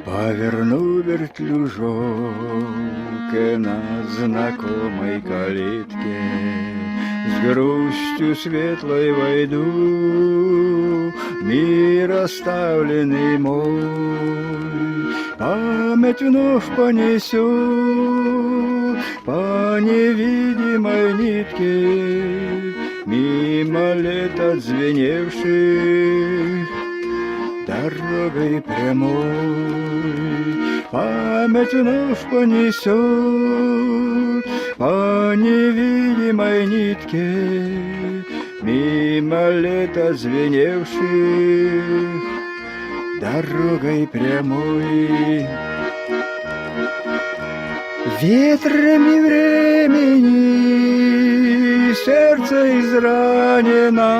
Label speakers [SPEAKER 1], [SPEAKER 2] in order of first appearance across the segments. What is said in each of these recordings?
[SPEAKER 1] Поверну вертлюжок на знакомой калитке, с грустью светлой войду в мир оставленный мой. Память вновь понесет по невидимой нитке мимо лет отзвеневших дорогой прямой. Память вновь понесет по невидимой нитке мимо лет отзвеневших дорогой прямой. Ветрами времени сердце изранено,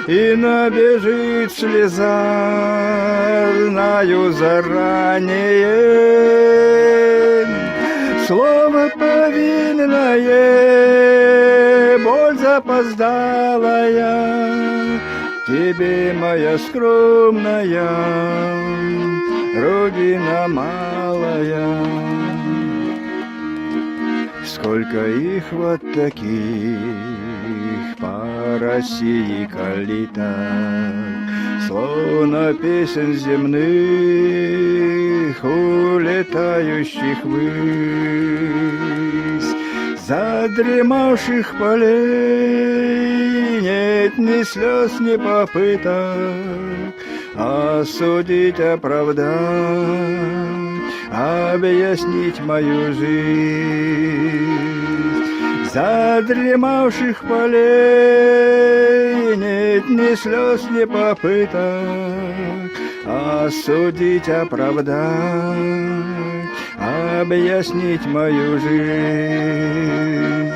[SPEAKER 1] и набежит слеза, знаю заранее. Слово повинное, боль запоздалая, тебе, моя скромная родина малая. Сколько их вот таких по России калиток, словно песен земных, улетающих ввысь. Задремавших полей нет ни слез, ни попыток осудить, оправдать, объяснить мою жизнь. Задремавших полей нет ни слез, ни попыток осудить, оправдать, объяснить мою жизнь.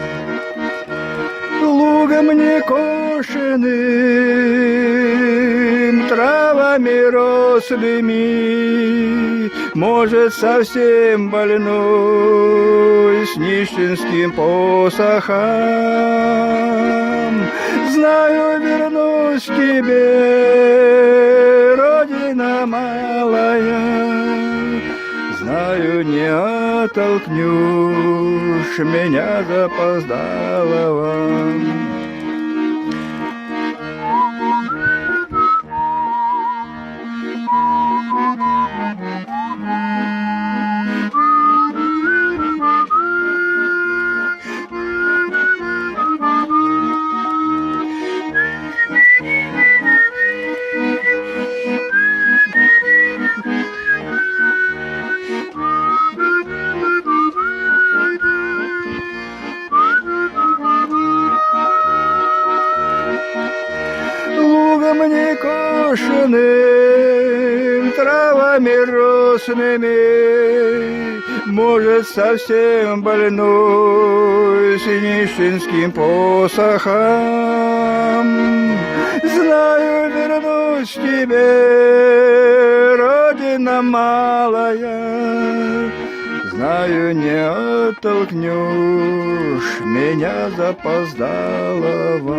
[SPEAKER 1] Лугом некошенным, травами рослыми, может, совсем больной, с нищенским посохом. Знаю, вернусь к тебе, родина малая, знаю, не оттолкнешь меня запоздалого. Лугом некошенным, травами росными, может, совсем больной, с нищенским посохом. Знаю, вернусь к тебе, родина малая, знаю, не оттолкнешь меня запоздалого.